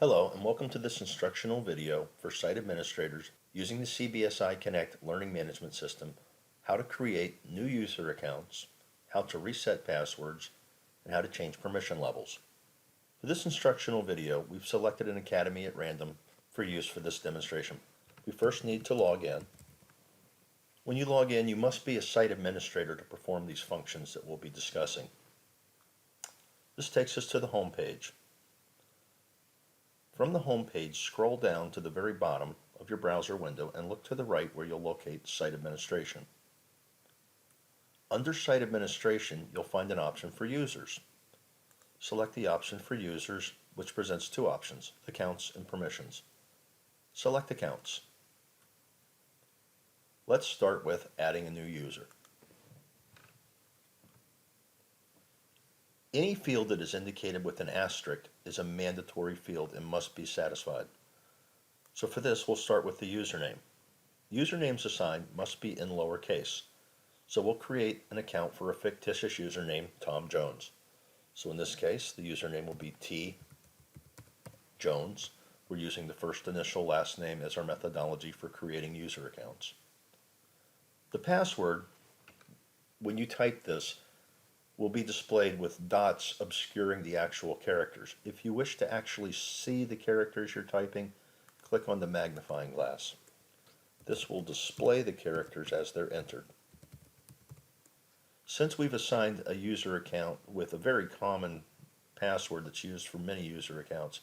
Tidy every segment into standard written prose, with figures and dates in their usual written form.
Hello and welcome to this instructional video for site administrators using the CBSI-Connect Learning Management System, how to create new user accounts, how to reset passwords, and how to change permission levels. For this instructional video, we've selected an academy at random for use for this demonstration. We first need to log in. When you log in, you must be a site administrator to perform these functions that we'll be discussing. This takes us to the home page. From the home page, scroll down to the very bottom of your browser window and look to the right where you'll locate Site Administration. Under Site Administration, you'll find an option for Users. Select the option for Users, which presents two options, Accounts and Permissions. Select Accounts. Let's start with adding a new user. Any field that is indicated with an asterisk is a mandatory field and must be satisfied. So for this, we'll start with the username. Usernames assigned must be in lowercase. So we'll create an account for a fictitious username, Tom Jones. So in this case, the username will be T Jones. We're using the first initial last name as our methodology for creating user accounts. The password, when you type this, will be displayed with dots obscuring the actual characters. If you wish to actually see the characters you're typing, click on the magnifying glass. This will display the characters as they're entered. Since we've assigned a user account with a very common password that's used for many user accounts,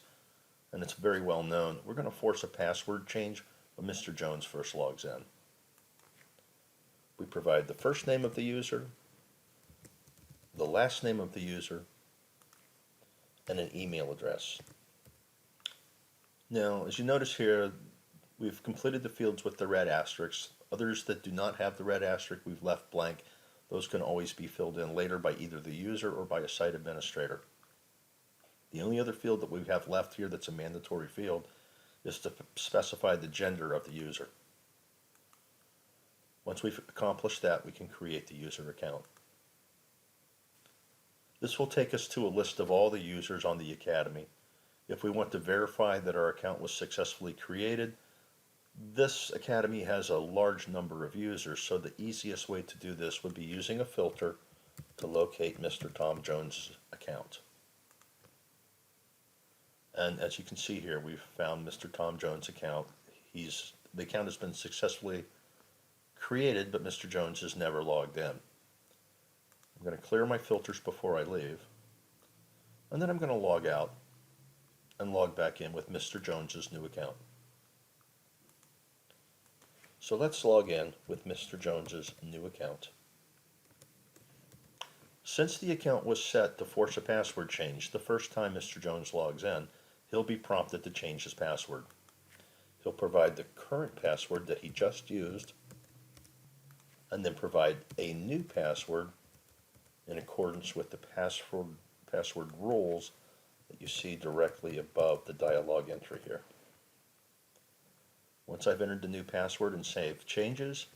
and it's very well known, we're going to force a password change when Mr. Jones first logs in. We provide the first name of the user, the last name of the user, and an email address. Now, as you notice here, we've completed the fields with the red asterisks. Others that do not have the red asterisk, we've left blank. Those can always be filled in later by either the user or by a site administrator. The only other field that we have left here that's a mandatory field is to specify the gender of the user. Once we've accomplished that, we can create the user account. This will take us to a list of all the users on the Academy. If we want to verify that our account was successfully created, this Academy has a large number of users, so the easiest way to do this would be using a filter to locate Mr. Tom Jones' account. And as you can see here, we've found Mr. Tom Jones' account. The account has been successfully created, but Mr. Jones has never logged in. I'm going to clear my filters before I leave, and then I'm going to log out and log back in with Mr. Jones's new account. So let's log in with Mr. Jones's new account. Since the account was set to force a password change, the first time Mr. Jones logs in, he'll be prompted to change his password. He'll provide the current password that he just used, and then provide a new password in accordance with the password rules that you see directly above the dialog entry here. Once I've entered the new password and saved changes,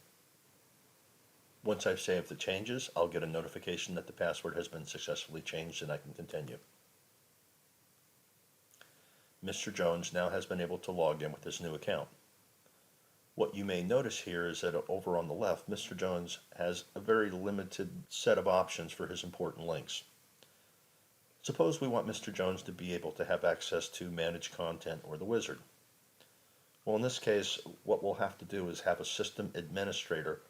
once I've saved the changes, I'll get a notification that the password has been successfully changed and I can continue. Mr. Jones now has been able to log in with his new account. What you may notice here is that over on the left, Mr. Jones has a very limited set of options for his important links. Suppose we want Mr. Jones to be able to have access to Manage Content or the Wizard. Well, in this case, what we'll have to do is have a system administrator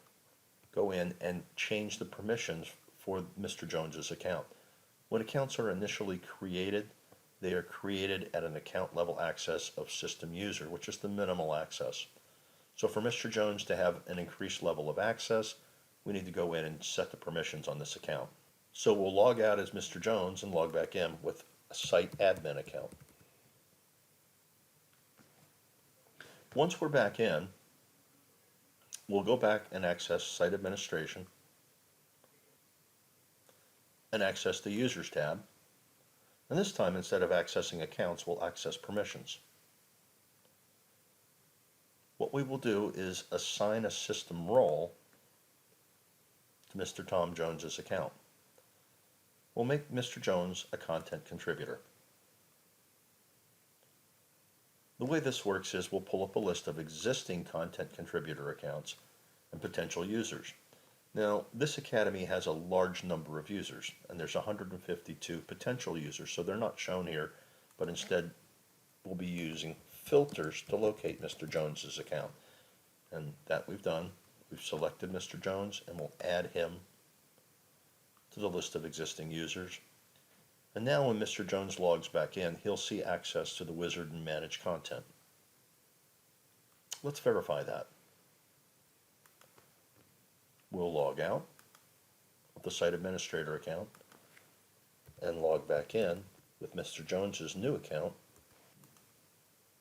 go in and change the permissions for Mr. Jones's account. When accounts are initially created, they are created at an account level access of system user, which is the minimal access. So for Mr. Jones to have an increased level of access, we need to go in and set the permissions on this account. So we'll log out as Mr. Jones and log back in with a site admin account. Once we're back in, we'll go back and access Site Administration and access the Users tab. And this time, instead of accessing accounts, we'll access permissions. What we will do is assign a system role to Mr. Tom Jones's account. We'll make Mr. Jones a content contributor. The way this works is we'll pull up a list of existing content contributor accounts and potential users. Now, this academy has a large number of users, and there's 152 potential users, so they're not shown here, but instead we'll be using filters to locate Mr. Jones's account. And that we've done. We've selected Mr. Jones, and we'll add him to the list of existing users. And now when Mr. Jones logs back in, he'll see access to the wizard and manage content. Let's verify that. We'll log out with the site administrator account and log back in with Mr. Jones's new account.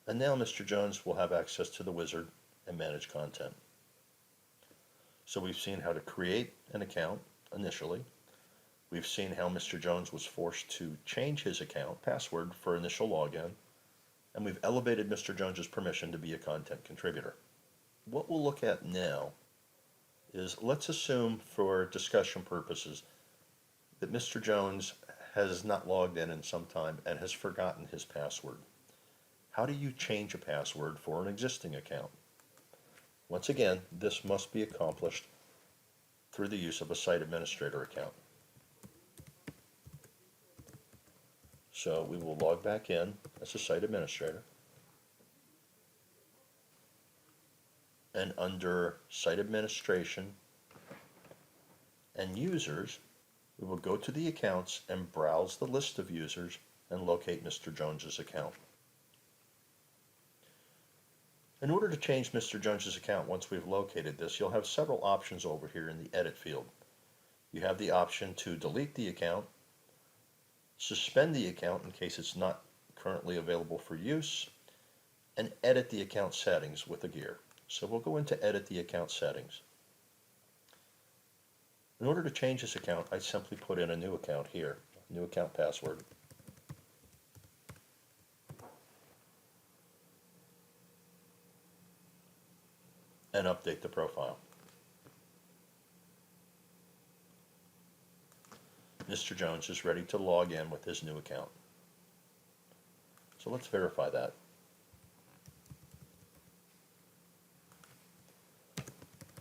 And now Mr. Jones will have access to the wizard and manage content. So we've seen how to create an account initially. We've seen how Mr. Jones was forced to change his account password for initial login, and we've elevated Mr. Jones's permission to be a content contributor. What we'll look at now is, let's assume for discussion purposes that Mr. Jones has not logged in some time and has forgotten his password. How do you change a password for an existing account? Once again, this must be accomplished through the use of a site administrator account. So we will log back in as a site administrator. And under Site Administration and Users, we will go to the accounts and browse the list of users and locate Mr. Jones's account. In order to change Mr. Jones's account once we've located this, you'll have several options over here in the Edit field. You have the option to delete the account, suspend the account in case it's not currently available for use, and edit the account settings with a gear. So we'll go into Edit the Account Settings. In order to change this account, I simply put in a new account here, new account password. And update the profile. Mr. Jones is ready to log in with his new account. So let's verify that.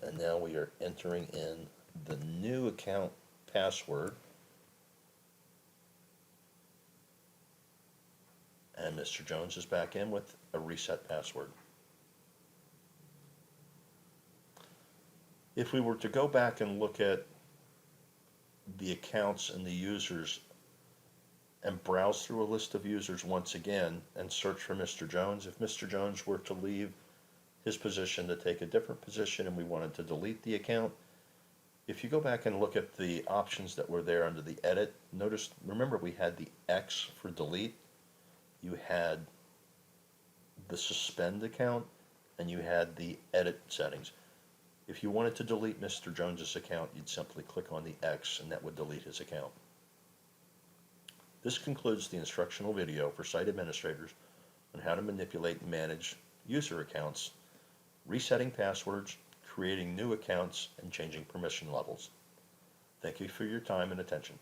And now we are entering in the new account password. And Mr. Jones is back in with a reset password. If we were to go back and look at the accounts and the users and browse through a list of users once again and search for Mr. Jones, if Mr. Jones were to leave his position to take a different position and we wanted to delete the account, if you go back and look at the options that were there under the edit, remember we had the X for delete, you had the suspend account, and you had the edit settings. If you wanted to delete Mr. Jones's account, you'd simply click on the X and that would delete his account. This concludes the instructional video for site administrators on how to manipulate and manage user accounts, resetting passwords, creating new accounts, and changing permission levels. Thank you for your time and attention.